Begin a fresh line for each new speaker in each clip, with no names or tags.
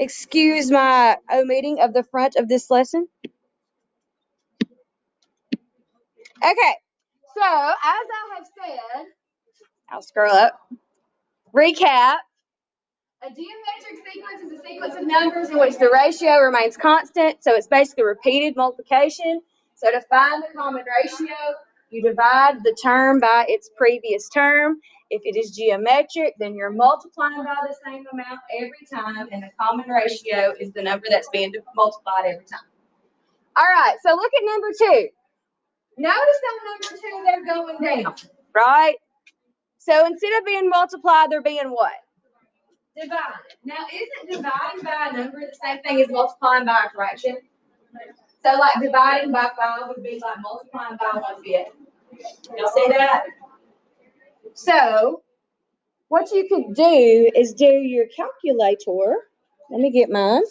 Excuse my omitting of the front of this lesson. Okay, so as I have said, I'll scroll up. Recap. A geometric sequence is a sequence of numbers in which the ratio remains constant, so it's basically repeated multiplication. So to find the common ratio, you divide the term by its previous term. If it is geometric, then you're multiplying by the same amount every time, and the common ratio is the number that's being multiplied every time. All right, so look at number 2. Notice on number 2, they're going down, right? So instead of being multiplied, they're being what? Divided. Now, isn't dividing by a number the same thing as multiplying by a fraction? So, like dividing by 5 would be like multiplying by 1/5. Y'all see that? So, what you could do is do your calculator. Let me get mine.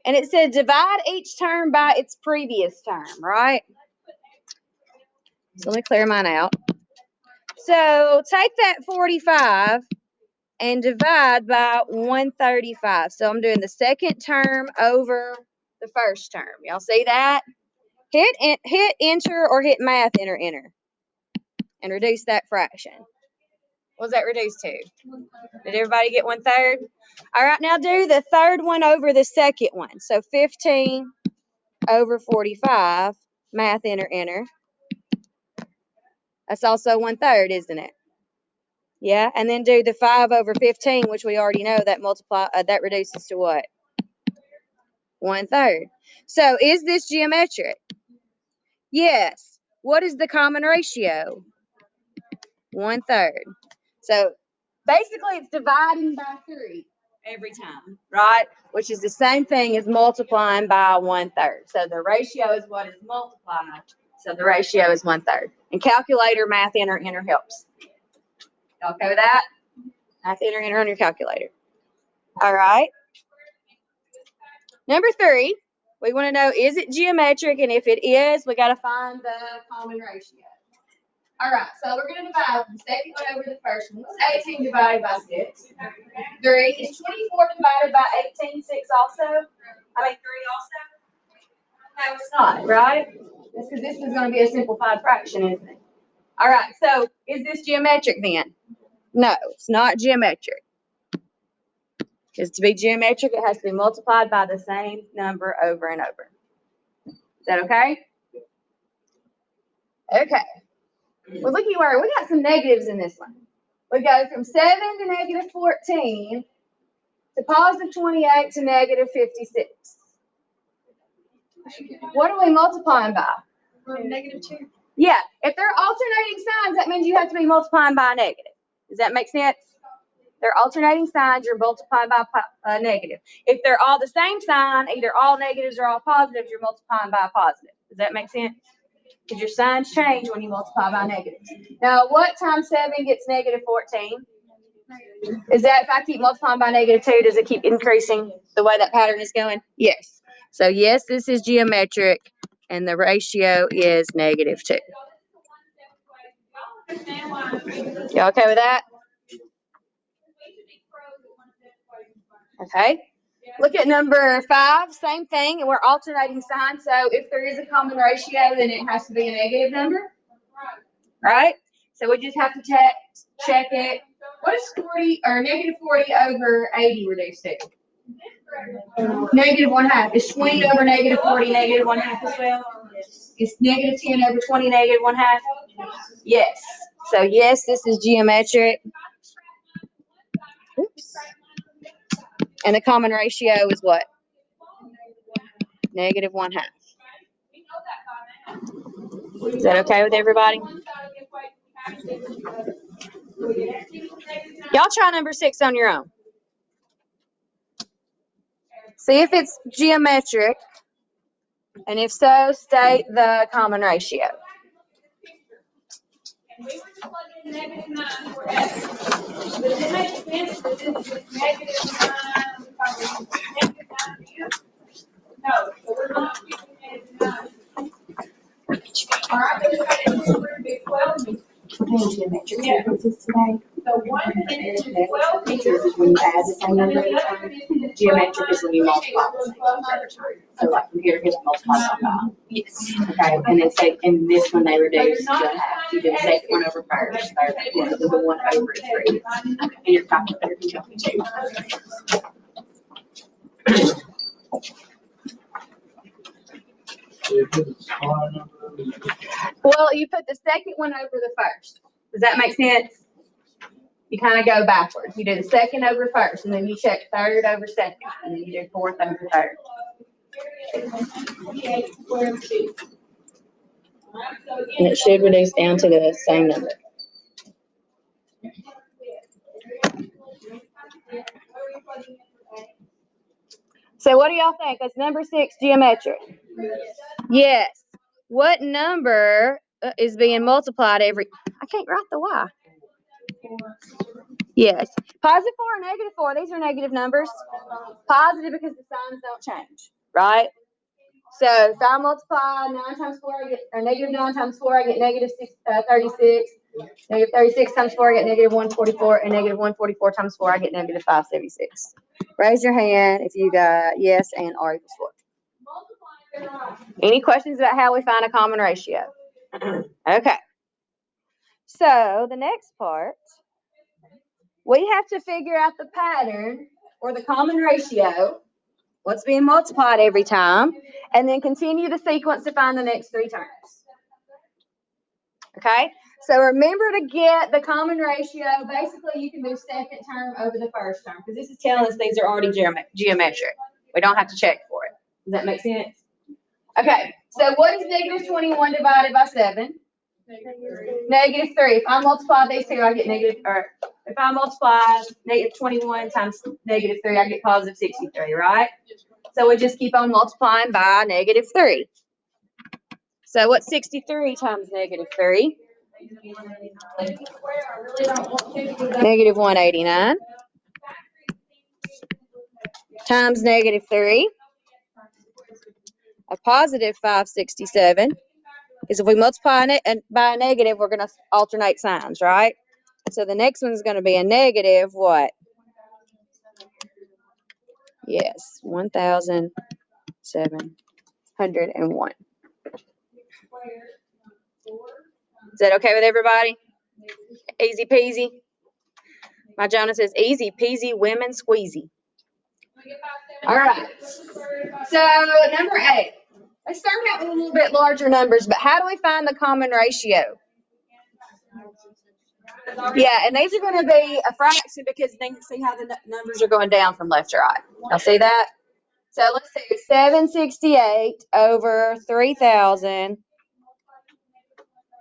And it said divide each term by its previous term, right? So let me clear mine out. So take that 45 and divide by 135. So I'm doing the second term over the first term. Y'all see that? Hit enter or hit math, enter, and reduce that fraction. What was that reduced to? Did everybody get 1/3? All right, now do the third one over the second one. So 15 over 45, math, enter. That's also 1/3, isn't it? Yeah, and then do the 5 over 15, which we already know that reduces to what? 1/3. So is this geometric? Yes. What is the common ratio? 1/3. So basically it's dividing by 3 every time, right? Which is the same thing as multiplying by 1/3. So the ratio is what is multiplied. So the ratio is 1/3. And calculator, math, enter helps. Y'all okay with that? Math, enter on your calculator. All right. Number 3, we want to know, is it geometric? And if it is, we got to find the common ratio. All right, so we're going to divide the second one over the first one. What's 18 divided by 6? 3. Is 24 divided by 18 6 also? 3 also? No, it's not, right? That's because this is going to be a simplified fraction, isn't it? All right, so is this geometric then? No, it's not geometric. Because to be geometric, it has to be multiplied by the same number over and over. Is that okay? Okay. Well, looky where we got some negatives in this one. We go from 7 to negative 14 to positive 28 to negative 56. What are we multiplying by? Negative 2. Yeah, if they're alternating signs, that means you have to be multiplying by a negative. Does that make sense? They're alternating signs, you're multiplying by a negative. If they're all the same sign, either all negatives or all positives, you're multiplying by a positive. Does that make sense? Because your signs change when you multiply by negatives. Now, what times 7 gets negative 14? Is that if I keep multiplying by negative 2, does it keep increasing the way that pattern is going? Yes. So, yes, this is geometric, and the ratio is negative 2. Y'all okay with that? Okay. Look at number 5, same thing. We're alternating signs. So if there is a common ratio, then it has to be a negative number. Right? So we just have to check it. What is 40 or negative 40 over 80 reduced to? Negative 1/2. Is 20 over negative 40 negative 1/2 as well? Is negative 10 over 20 negative 1/2? Yes. So yes, this is geometric. Oops. And the common ratio is what? Negative 1/2. Is that okay with everybody? Y'all try number 6 on your own. See if it's geometric, and if so, state the common ratio. Geometric sequences today. Pictures is when you add the same number every time. Geometric is when you multiply the same number every time. So like from here to here, multiply by 5. Yes. Okay, and then say, and this one they reduce to a half. You do the second one over first, third one, the one over 3. And your calculator can help you too. Well, you put the second one over the first. Does that make sense? You kind of go backwards. You do the second over first, and then you check third over second, and then you do fourth over third. And it should reduce down to the same number. So what do y'all think? That's number 6 geometric. Yes. What number is being multiplied every? I can't write the Y. Yes. Positive 4 or negative 4. These are negative numbers. Positive because the signs don't change, right? So if I multiply 9 times 4, I get, or negative 9 times 4, I get negative 36. Negative 36 times 4, I get negative 144. And negative 144 times 4, I get negative 576. Raise your hand if you got yes and R equals 4. Any questions about how we find a common ratio? Okay. So the next part, we have to figure out the pattern or the common ratio, what's being multiplied every time, and then continue the sequence to find the next 3 terms. Okay? So remember to get the common ratio. Basically, you can do second term over the first term because this is telling us these are already geometric. We don't have to check for it. Does that make sense? Okay. So what is negative 21 divided by 7? Negative 3. If I multiply these two, I get negative, or if I multiply negative 21 times negative 3, I get positive 63, right? So we just keep on multiplying by negative 3. So what's 63 times negative 3? Negative 189 times negative 3. A positive 567. Because if we multiply it by a negative, we're going to alternate signs, right? So the next one's going to be a negative what? Yes, 1,701. Is that okay with everybody? Easy peasy. My Jonah says easy peasy women squeezy. All right. So number 8. Let's start out with a little bit larger numbers, but how do we find the common ratio? Yeah, and these are going to be a fraction because then you see how the numbers are going down from left to right. Y'all see that? So let's see, 768 over 3,000.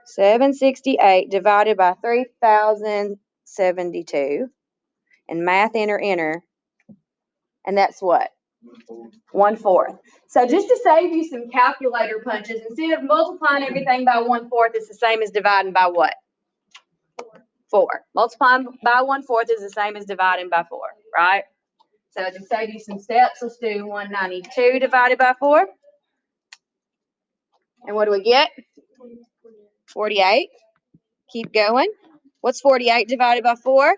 768 divided by 3,072. And math, enter. And that's what? 1/4. So just to save you some calculator punches, instead of multiplying everything by 1/4, it's the same as dividing by what? 4. Multiplying by 1/4 is the same as dividing by 4, right? So to save you some steps, let's do 192 divided by 4. And what do we get? 48. Keep going. What's 48 divided by 4?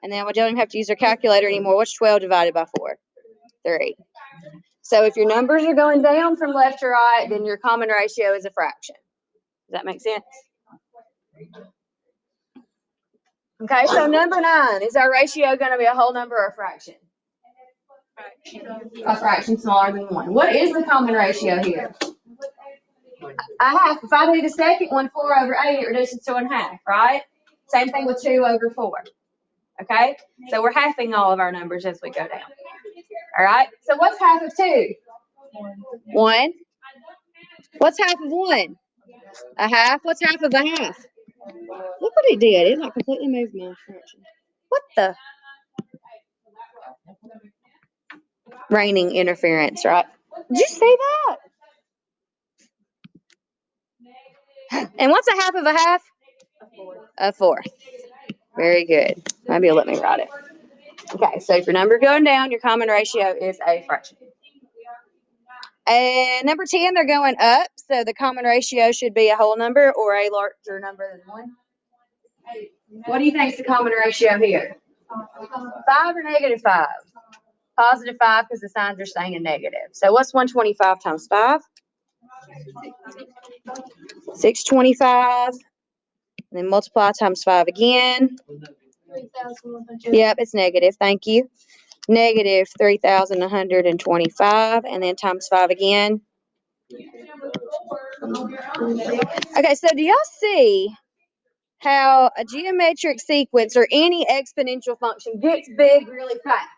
And then we don't even have to use our calculator anymore. What's 12 divided by 4? 3. So if your numbers are going down from left to right, then your common ratio is a fraction. Does that make sense? Okay, so number 9, is our ratio going to be a whole number or a fraction? A fraction smaller than 1. What is the common ratio here? A half. If I do the second one, 4 over 8, it reduces to 1/2, right? Same thing with 2 over 4. Okay? So we're halving all of our numbers as we go down. All right? So what's half of 2? 1. What's half of 1? A half. What's half of a half? Look what it did. It like completely moved my fraction. What the? Raining interference, right? Did you see that? And what's a half of a half? A 4. Very good. Maybe you'll let me write it. Okay, so if your number going down, your common ratio is a fraction. And number 10, they're going up, so the common ratio should be a whole number or a larger number than 1. What do you think is the common ratio here? 5 or negative 5? Positive 5 because the signs are saying negative. So what's 125 times 5? 625. And then multiply times 5 again. Yep, it's negative. Thank you. Negative 3,125. And then times 5 again. Okay, so do y'all see how a geometric sequence or any exponential function gets big really fast,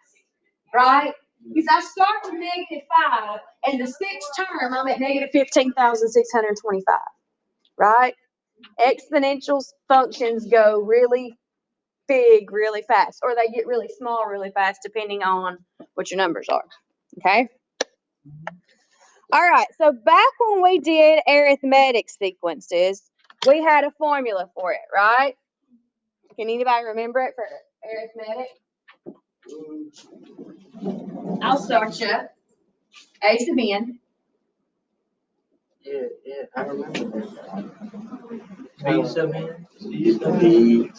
right? Because I start with negative 5, and the sixth term, I'm at negative 15,625, right? Exponential functions go really big really fast, or they get really small really fast, depending on what your numbers are, okay? All right, so back when we did arithmetic sequences, we had a formula for it, right? Can anybody remember it for arithmetic? I'll start you. A sub n.
Yeah, I remember that. B sub n. C sub n.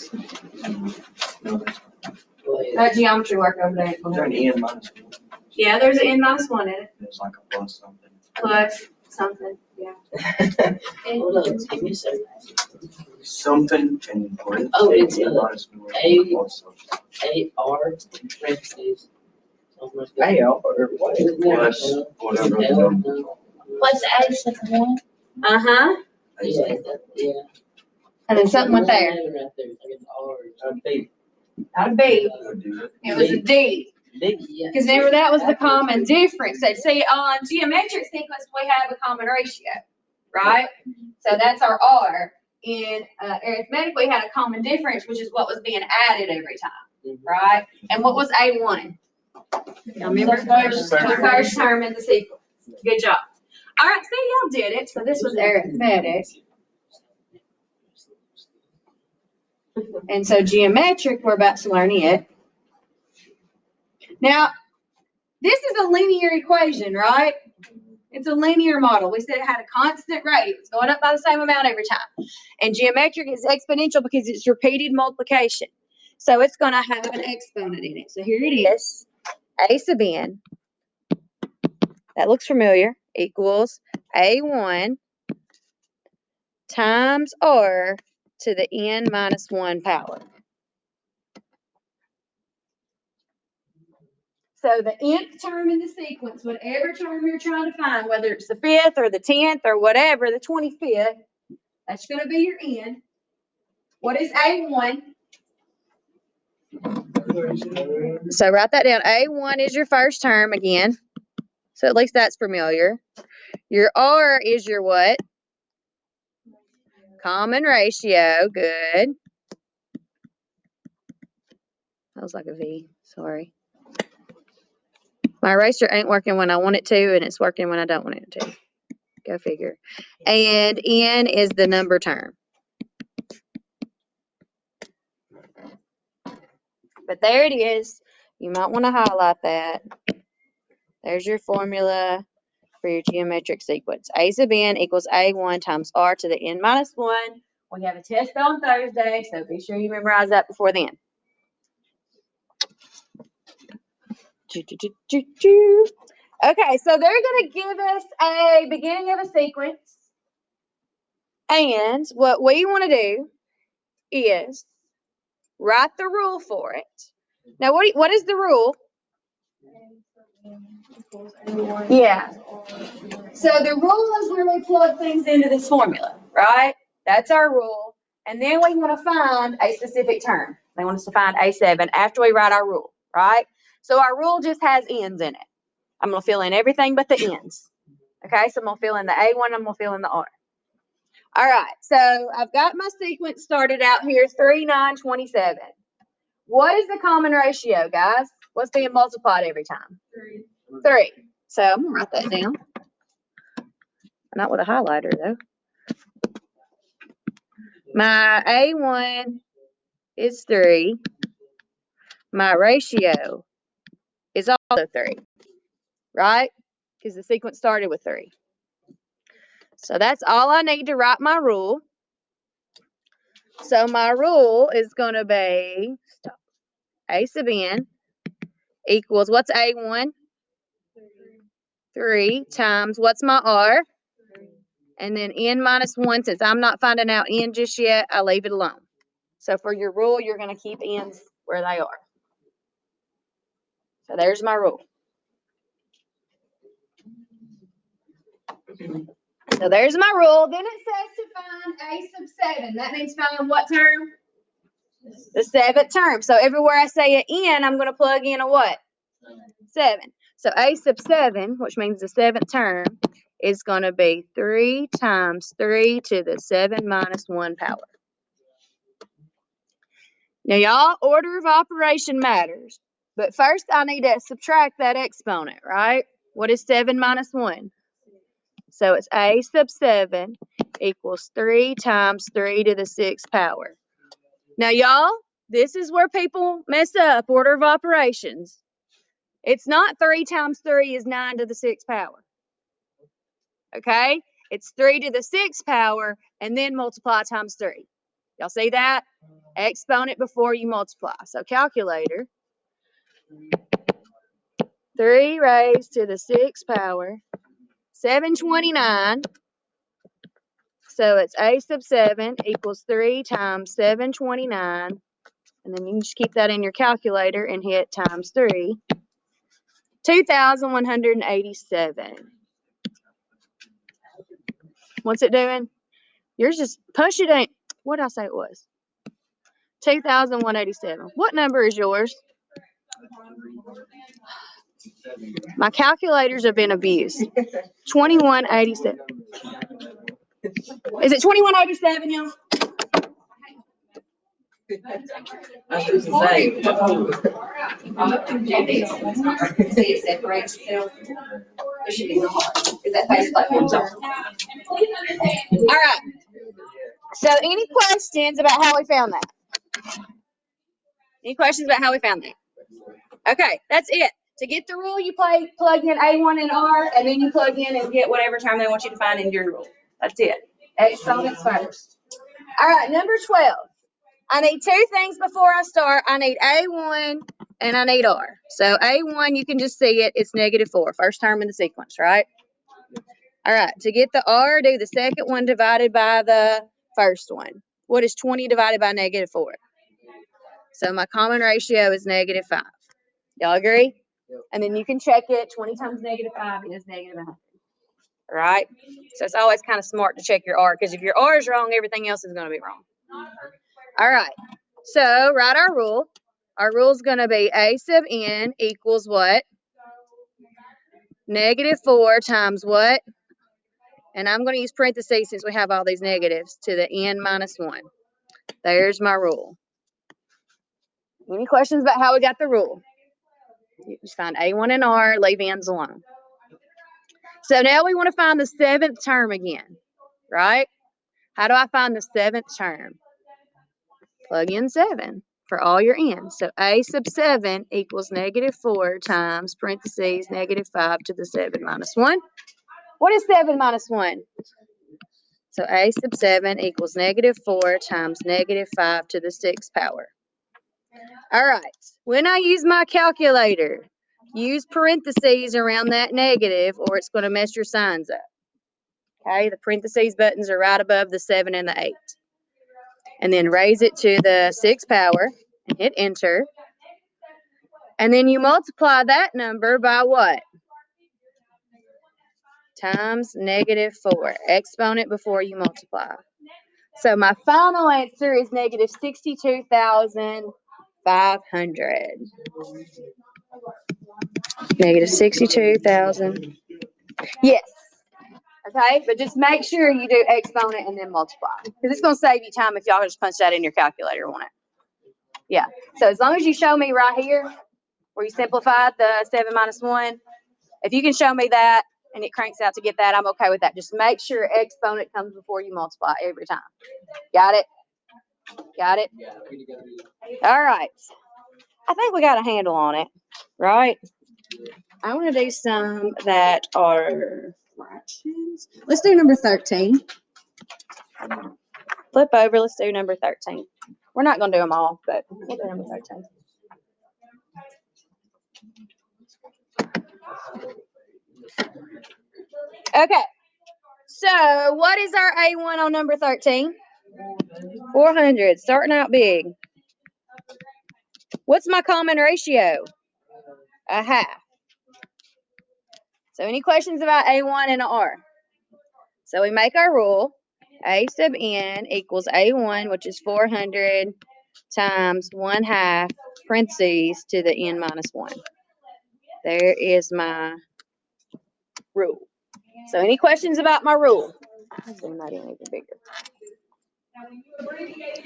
That geometry work over there.
Is there an n minus 1?
Yeah, there's an n minus 1 in it.
There's like a plus something.
Plus something, yeah.
Hold on, give me a second.
Something and
Oh, it's
n
a
minus 1
A.
plus something.
AR in parentheses.
Hey, what is plus whatever the number is.
What's A second one?
Uh-huh.
Yeah, yeah.
And then something went there.
Right there. It's like an R.
Not a B. It was a D.
Yeah.
Because remember, that was the common difference. So see, on geometric sequence, we have a common ratio, right? So that's our R. In arithmetic, we had a common difference, which is what was being added every time, right? And what was A1? Remember, the first term in the sequence. Good job. All right, see, y'all did it. So this was arithmetic. And so geometric, we're about to learn it. Now, this is a linear equation, right? It's a linear model. We said it had a constant rate. It's going up by the same amount every time. And geometric is exponential because it's repeated multiplication. So it's going to have an exponent in it. So here it is. A sub n, that looks familiar, equals A1 times R to the n minus 1 power. So the nth term in the sequence, whatever term you're trying to find, whether it's the 5th or the 10th or whatever, the 25th, that's going to be your n. What is A1? So write that down. A1 is your first term again. So at least that's familiar. Your R is your what? Common ratio. Good. That was like a V. Sorry. My eraser ain't working when I want it to, and it's working when I don't want it to. Go figure. And N is the number term. But there it is. You might want to highlight that. There's your formula for your geometric sequence. A sub n equals A1 times R to the n minus 1. We have a test on Thursday, so be sure you memorize that before then. Okay, so they're going to give us a beginning of a sequence. And what we want to do is write the rule for it. Now, what is the rule? Yeah. So the rule is where we plug things into this formula, right? That's our rule. And then we want to find a specific term. They want us to find A7 after we write our rule, right? So our rule just has ends in it. I'm going to fill in everything but the ends. Okay, so I'm going to fill in the A1, I'm going to fill in the R. All right, so I've got my sequence started out here, 3, 9, 27. What is the common ratio, guys? What's being multiplied every time? 3. So I'm going to write that down. Not with a highlighter, though. My A1 is 3. My ratio is also 3, right? because the sequence started with 3. So that's all I need to write my rule. So my rule is going to be A sub n equals, what's A1? 3 times, what's my R? And then n minus 1, since I'm not finding out n just yet, I leave it alone. So for your rule, you're going to keep n's where they are. So there's my rule. So there's my rule. Then it says to find A sub 7. That means find what term? The 7th term. So everywhere I say an n, I'm going to plug in a what? 7. So A sub 7, which means the 7th term, is going to be 3 times 3 to the 7 minus 1 power. Now, y'all, order of operation matters. But first, I need to subtract that exponent, right? What is 7 minus 1? So it's A sub 7 equals 3 times 3 to the 6th power. Now, y'all, this is where people mess up order of operations. It's not 3 times 3 is 9 to the 6th power. Okay? It's 3 to the 6th power and then multiply times 3. Y'all see that? Exponent before you multiply. So calculator, 3 raised to the 6th power, 729. So it's A sub 7 equals 3 times 729. And then you can just keep that in your calculator and hit times 3. 2,187. What's it doing? Yours just push it in. What did I say it was? 2,187. What number is yours? My calculators have been abused. 2187. Is it 2187, y'all?
I should say.
All right. So any questions about how we found that? Any questions about how we found that? Okay, that's it. To get the rule, you plug in A1 and R, and then you plug in and get whatever term they want you to find in your rule. That's it. Exponents first. All right, number 12. I need 2 things before I start. I need A1 and I need R. So A1, you can just see it. It's -4, first term in the sequence, right? All right, to get the R, do the second one divided by the first one. What is 20 divided by -4? So my common ratio is -5. Y'all agree? And then you can check it. 20 times -5 is -100. All right? So it's always kind of smart to check your R, because if your R is wrong, everything else is going to be wrong. All right. So write our rule. Our rule is going to be A sub n equals what? -4 times what? And I'm going to use parentheses since we have all these negatives to the n minus 1. There's my rule. Any questions about how we got the rule? You just find A1 and R, leave n's alone. So now we want to find the 7th term again, right? How do I find the 7th term? Plug in 7 for all your n's. So A sub 7 equals -4 times parentheses -5 to the 7 minus 1. What is 7 minus 1? So A sub 7 equals -4 times -5 to the 6th power. All right. When I use my calculator, use parentheses around that negative or it's going to mess your signs up. Okay, the parentheses buttons are right above the 7 and the 8. And then raise it to the 6th power and hit enter. And then you multiply that number by what? Times -4. Exponent before you multiply. So my final answer is -62,500. -62,000. Yes. Okay, but just make sure you do exponent and then multiply. Because it's going to save you time if y'all just punch that in your calculator, won't it? Yeah. So as long as you show me right here where you simplified the 7 minus 1, if you can show me that and it cranks out to get that, I'm okay with that. Just make sure exponent comes before you multiply every time. Got it? Got it? All right. I think we got a handle on it, right? I want to do some that are fractions. Let's do number 13. Flip over. Let's do number 13. We're not going to do them all, but we'll do number 13. Okay. So what is our A1 on number 13? 400. Starting out big. What's my common ratio? A half. So any questions about A1 and R? So we make our rule. A sub n equals A1, which is 400 times 1/2 parentheses to the n minus 1. There is my rule. So any questions about my rule? Zoom that in even bigger.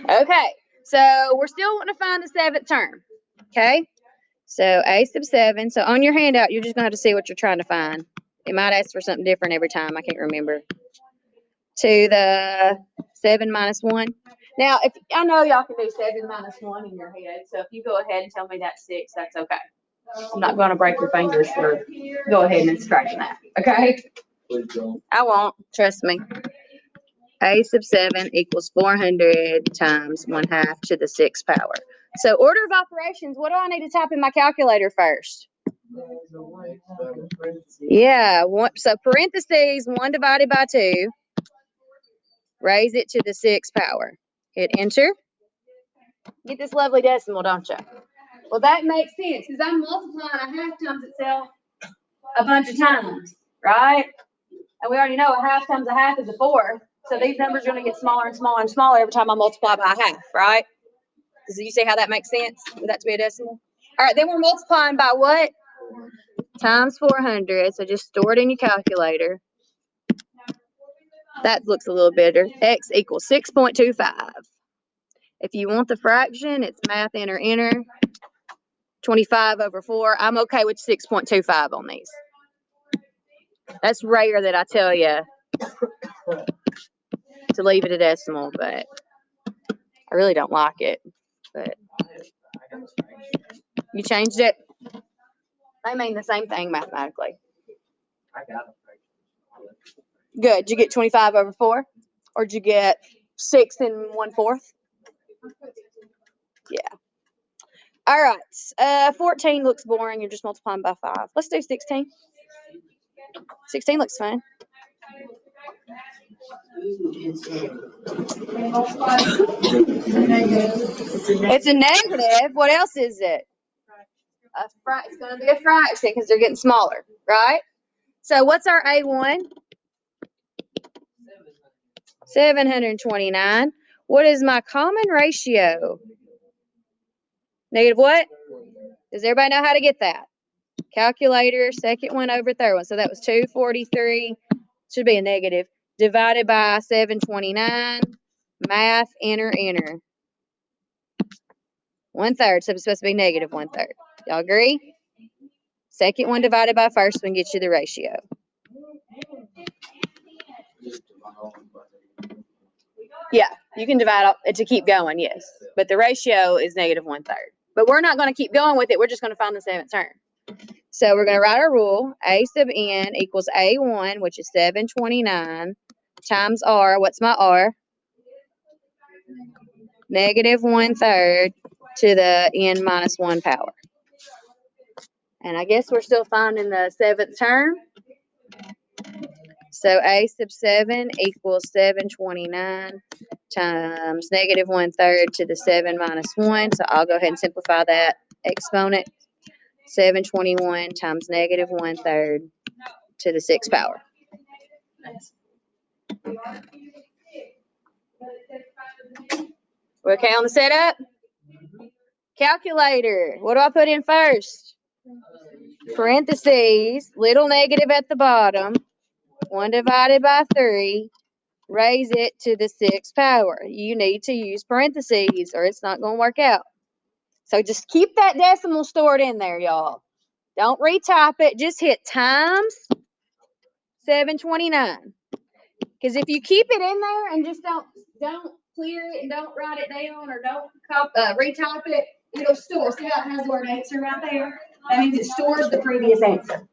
Okay, so we're still wanting to find the 7th term. Okay, so A sub 7. So on your handout, you're just going to have to see what you're trying to find. It might ask for something different every time. I can't remember. To the 7 minus 1. Now, if I know y'all can do 7 minus 1 in your head, so if you go ahead and tell me that's 6, that's okay. I'm not going to break your fingers for go ahead and subtract that, okay?
Please don't.
I won't, trust me. A sub 7 equals 400 times 1/2 to the 6th power. So order of operations, what do I need to type in my calculator first? Yeah, so parentheses 1 divided by 2. Raise it to the 6th power. Hit enter. Get this lovely decimal, don't you? Well, that makes sense because I'm multiplying a half times itself a bunch of times, right? And we already know a half times a half is a 4. So these numbers are going to get smaller and smaller and smaller every time I multiply by a half, right? Does you see how that makes sense? For that to be a decimal? All right, then we're multiplying by what? Times 400. So just store it in your calculator. That looks a little better. X equals 6.25. If you want the fraction, it's math, enter, enter. 25 over 4. I'm okay with 6.25 on these. That's rare that I tell you to leave it a decimal, but I really don't like it. But you changed it? They mean the same thing mathematically.
I got it.
Good. Did you get 25 over 4? Or did you get 6 and 1/4? Yeah. All right. 14 looks boring. You're just multiplying by 5. Let's do 16. 16 looks fun. It's a negative. What else is it? It's going to be a fraction because they're getting smaller, right? So what's our A1? 729. What is my common ratio? Negative what? Does everybody know how to get that? Calculator, second one over third one. So that was 243. Should be a negative. Divided by 729. Math, enter, enter. 1/3. So it's supposed to be negative 1/3. Y'all agree? Second one divided by first one gets you the ratio. Yeah, you can divide it to keep going, yes. But the ratio is negative 1/3. But we're not going to keep going with it. We're just going to find the 7th term. So we're going to write our rule. A sub n equals A1, which is 729, times R. What's my R? Negative 1/3 to the n minus 1 power. And I guess we're still finding the 7th term. So A sub 7 equals 729 times negative 1/3 to the 7 minus 1. So I'll go ahead and simplify that exponent. 721 times negative 1/3 to the 6th power. We're okay on the setup? Calculator. What do I put in first? Parentheses, little negative at the bottom. 1 divided by 3. Raise it to the 6th power. You need to use parentheses or it's not going to work out. So just keep that decimal stored in there, y'all. Don't retype it. Just hit times 729. Because if you keep it in there and just don't clear it and don't write it down or don't retype it, it'll store. See how it has the word answer right there? That means it stores the previous answer.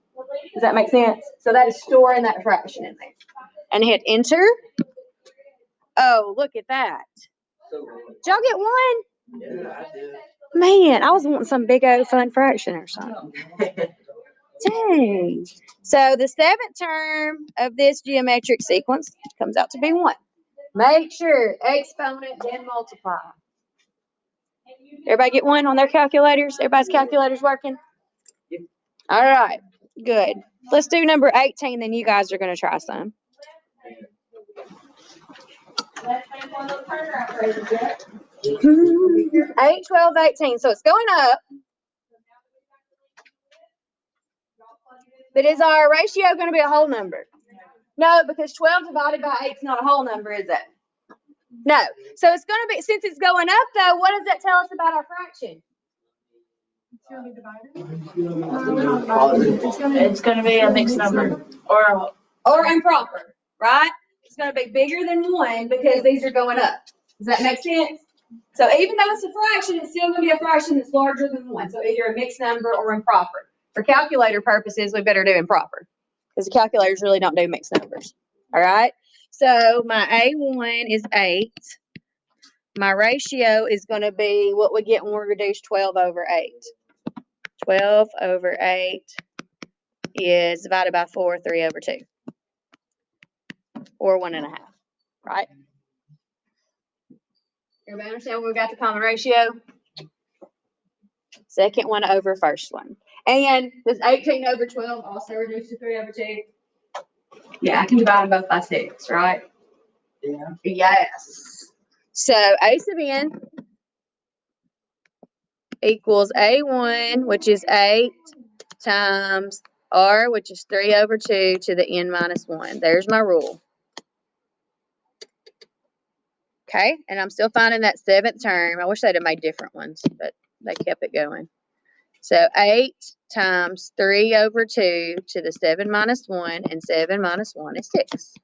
Does that make sense? So that is storing that fraction in there. And hit enter. Oh, look at that. Did y'all get one?
Yeah, I did.
Man, I was wanting some big old fun fraction or something. Dang. So the seventh term of this geometric sequence comes out to be 1. Make sure exponent then multiply. Everybody get one on their calculators? Everybody's calculators working? All right, good. Let's do number 18, then you guys are going to try some. 8, 12, 18. So it's going up. But is our ratio going to be a whole number? No, because 12 divided by 8 is not a whole number, is it? No. So it's going to be, since it's going up, though, what does that tell us about our fraction?
It's gonna be a mixed number
Or improper, right? It's going to be bigger than 1 because these are going up. Does that make sense? So even though it's a fraction, it's still going to be a fraction that's larger than 1. So either a mixed number or improper. For calculator purposes, we better do improper because the calculators really don't do mixed numbers. All right. So my A1 is 8. My ratio is going to be what we get when we reduce 12 over 8. 12 over 8 is divided by 4, 3 over 2. Or 1.5, right? Everybody understand when we got the common ratio? Second one over first one. And does 18 over 12 also reduce to 3 over 2? Yeah, I can divide them both by 6, right?
Yeah.
Yes. So A sub n equals A1, which is 8 times R, which is 3 over 2 to the n minus 1. There's my rule. Okay, and I'm still finding that seventh term. I wish they'd have made different ones, but they kept it going. So 8 times 3 over 2 to the 7 minus 1, and 7 minus 1 is 6.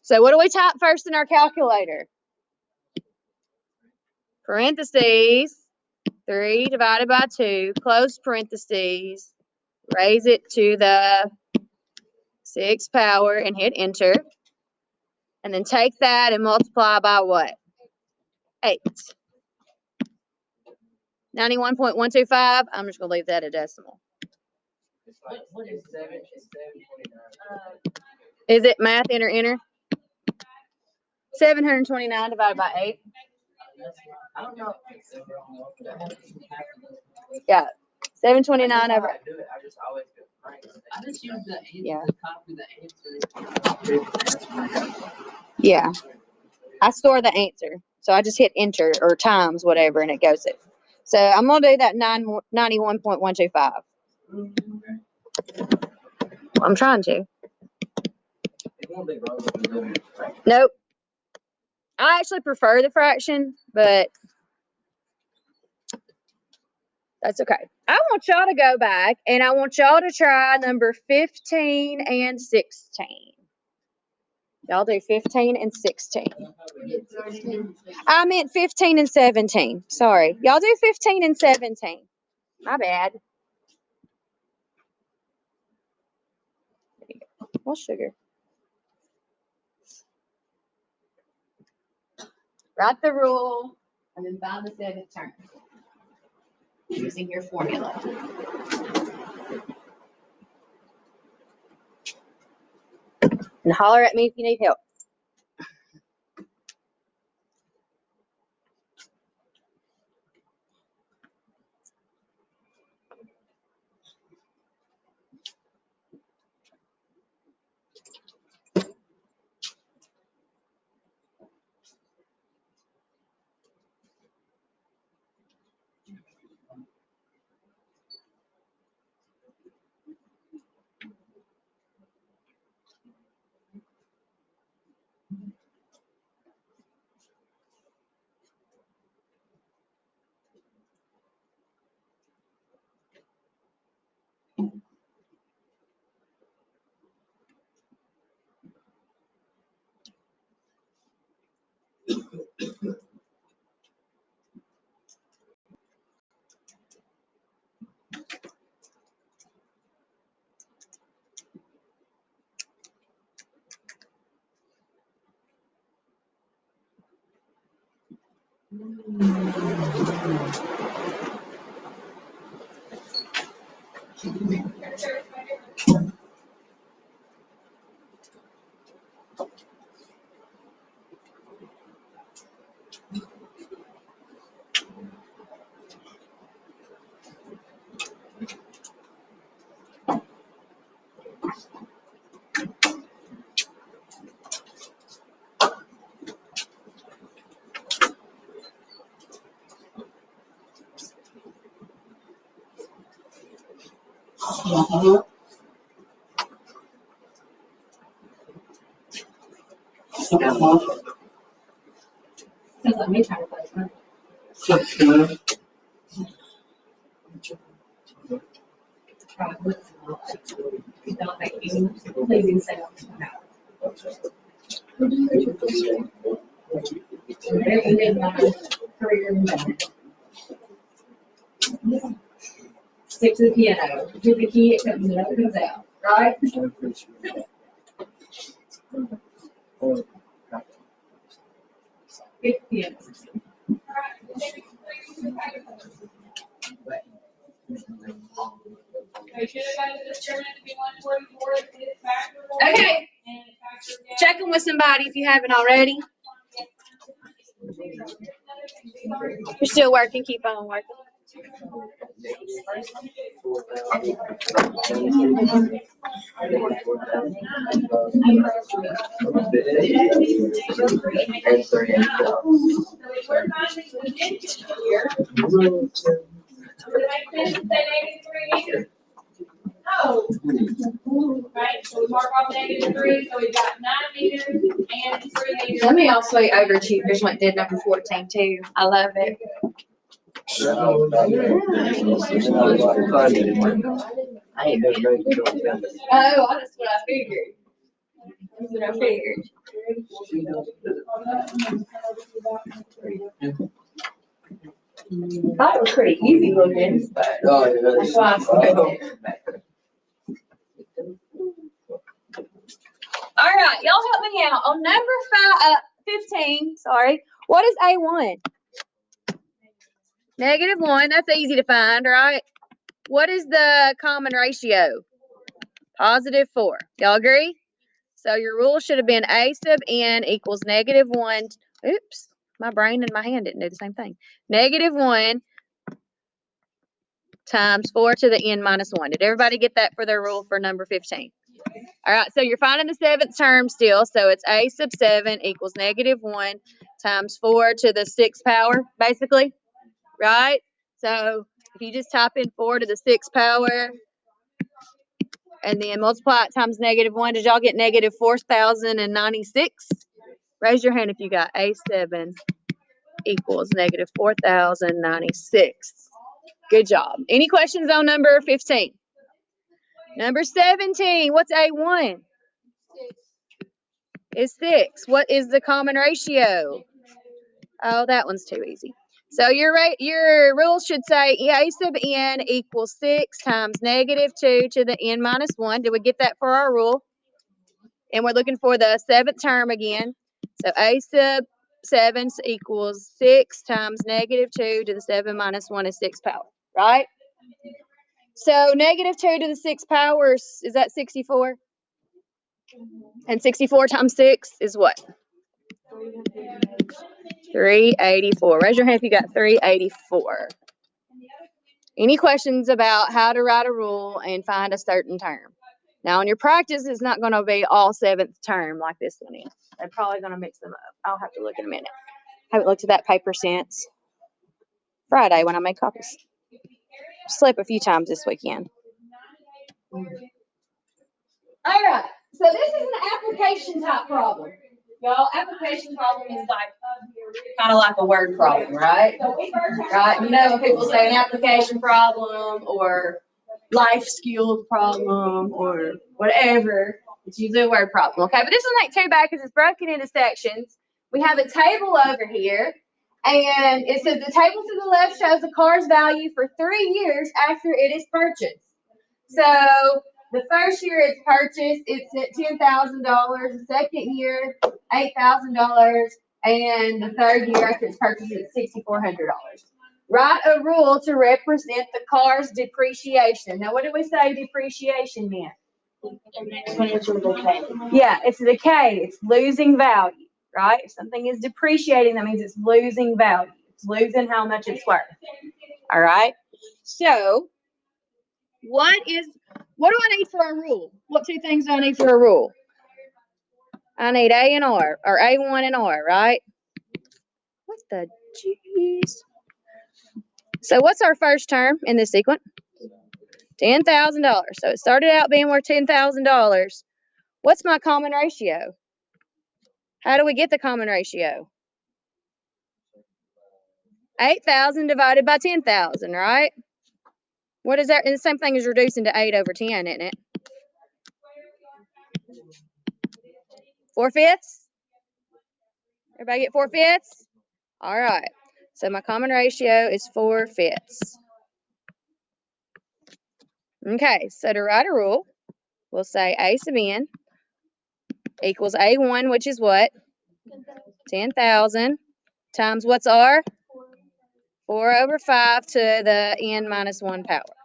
So what do we type first in our calculator? Parentheses, 3 divided by 2, close parentheses, raise it to the 6th power and hit enter. And then take that and multiply by what? 8. 91.125. I'm just going to leave that a decimal.
What is 7? It's 729.
Is it math? Enter. 729 divided by 8.
I don't know.
Yeah. 729 over.
I just always go right.
I just use the answer,
Yeah.
copy the answer.
Yeah. I store the answer. So I just hit enter or times whatever and it goes it. So I'm going to do that 91.125. I'm trying to.
It won't be wrong if you do it right.
Nope. I actually prefer the fraction, but that's okay. I want y'all to go back and I want y'all to try number 15 and 16. Y'all do 15 and 16. I meant 15 and 17. Sorry. Y'all do 15 and 17. My bad. What sugar? Write the rule and then find the seventh term using your formula. And holler at me if you need help.
Sounds like me trying to play. Don't make any pleasing sounds. Very good career in that. Stick to the piano. Do the key, it comes in, it comes out, right? Good piano. Okay. Checking with somebody if you haven't already. You're still working, keep on working. Oh. Right, so we mark off -3, so we've got 9 meters and 3 meters. Let me also overachievers went did number 14 too. I love it.
Oh,
Oh, that's what I figured. That's what I figured. I thought it was pretty easy looking, but that's why I said it. All right, y'all help me out. On number 15, sorry, what is A1? -1, that's easy to find, right? What is the common ratio? +4. Y'all agree? So your rule should have been A sub n equals -1. Oops, my brain and my hand didn't do the same thing. -1 times 4 to the n minus 1. Did everybody get that for their rule for number 15? All right, so you're finding the 7th term still. So it's A sub 7 equals -1 times 4 to the 6th power, basically, right? So if you just type in 4 to the 6th power and then multiply it times -1, did y'all get -4,096? Raise your hand if you got A7 equals -4,096. Good job. Any questions on number 15? Number 17, what's A1? Is 6. What is the common ratio? Oh, that one's too easy. So your rule should say A sub n equals 6 times -2 to the n minus 1. Did we get that for our rule? And we're looking for the 7th term again. So A sub 7 equals 6 times -2 to the 7 minus 1 is 6 power, right? So -2 to the 6 power, is that 64? And 64 times 6 is what? 384. Raise your hand if you got 384. Any questions about how to write a rule and find a certain term? Now, on your practice, it's not going to be all 7th term like this one is. They're probably going to mix them up. I'll have to look in a minute. Haven't looked at that paper since Friday when I made copies. Slept a few times this weekend. All right. So this is an application type problem. Y'all, application problem is like kind of like a word problem, right? Right. You know when people say an application problem or life skill problem or whatever, it's usually a word problem. Okay, but this one ain't too bad because it's broken into sections. We have a table over here, and it says the table to the left shows the car's value for 3 years after it is purchased. So the first year it's purchased, it's at $10,000. The second year, $8,000.
and the third year after its purchase is $6,400. Write a rule to represent the car's depreciation. Now, what did we say depreciation meant?
Exponential decay.
Yeah, it's a decay. It's losing value, right? If something is depreciating, that means it's losing value. It's losing how much it's worth. All right. So, what do I need for a rule? What two things do I need for a rule? I need A and R, or A1 and R, right? What the jeez? So what's our first term in this sequence? $10,000. So it started out being worth $10,000. What's my common ratio? How do we get the common ratio? 8,000 divided by 10,000, right? What is that? And the same thing as reducing to 8 over 10, isn't it? 4/5? Everybody get 4/5? All right. So my common ratio is 4/5. Okay, so to write a rule, we'll say A sub n equals A1, which is what? 10,000 times what's R? 4/5 to the n minus 1 power.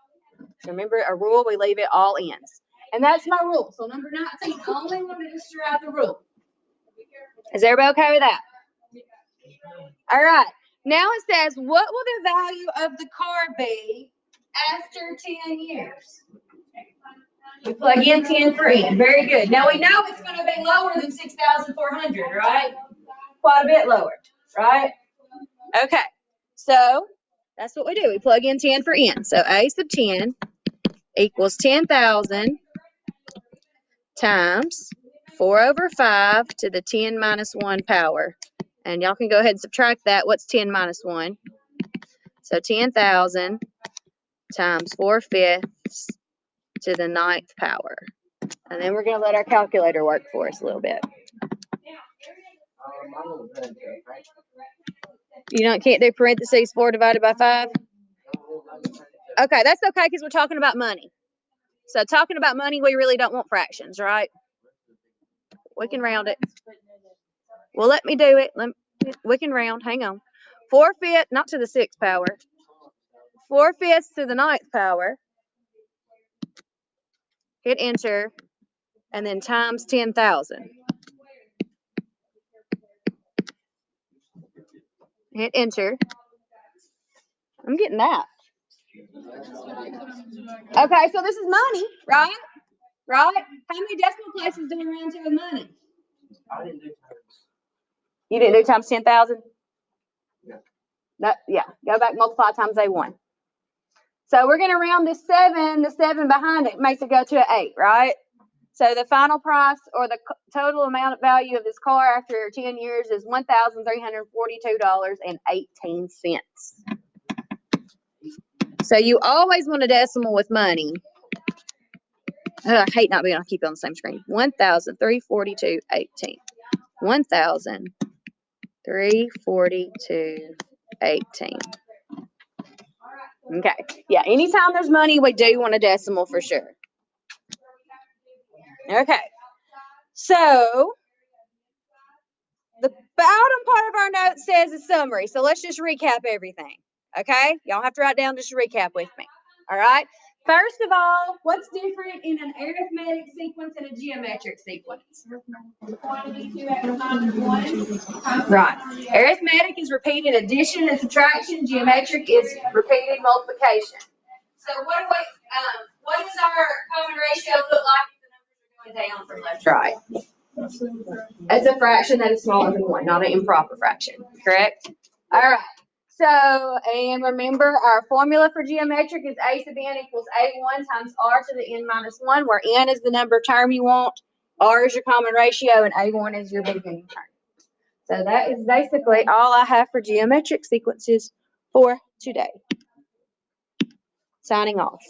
So remember, a rule, we leave it all n's. And that's my rule. So number 19, I only wanted us to write the rule. Is everybody okay with that? All right. Now it says, what will the value of the car be after 10 years? We plug in 10 for n. Very good. Now we know it's going to be lower than 6,400, right? Quite a bit lower, right? Okay. So that's what we do. We plug in 10 for n. So A sub 10 equals 10,000 times 4/5 to the 10 minus 1 power. And y'all can go ahead and subtract that. What's 10 minus 1? So 10,000 times 4/5 to the 9th power. And then we're going to let our calculator work for us a little bit. You can't do parentheses 4 divided by 5? Okay, that's okay because we're talking about money. So talking about money, we really don't want fractions, right? We can round it. Well, let me do it. We can round. Hang on. 4/5, not to the 6th power. 4/5 to the 9th power. Hit enter. And then times 10,000. Hit enter. I'm getting that. Okay, so this is money, right? Right? How many decimal places do we round to with money?
I didn't do times.
You didn't do times 10,000? No, yeah. Go back, multiply times A1. So we're going to round this 7. The 7 behind it makes it go to an 8, right? So the final price or the total amount of value of this car after 10 years is $1,342.18. So you always want a decimal with money. I hate not being able to keep it on the same screen. 1,342.18. 1,342.18. Okay. Yeah, anytime there's money, we do want a decimal for sure. Okay. So the bottom part of our note says a summary. So let's just recap everything. Okay? Y'all have to write down just a recap with me. All right? First of all, what's different in an arithmetic sequence and a geometric sequence? Right. Arithmetic is repeated addition and subtraction. Geometric is repeated multiplication. So what does our common ratio look like if the numbers are going down from left to right? It's a fraction that is smaller than 1, not an improper fraction, correct? All right. So, and remember our formula for geometric is A sub n equals A1 times R to the n minus 1, where n is the number of term you want, R is your common ratio, and A1 is your beginning term. So that is basically all I have for geometric sequences for today. Signing off.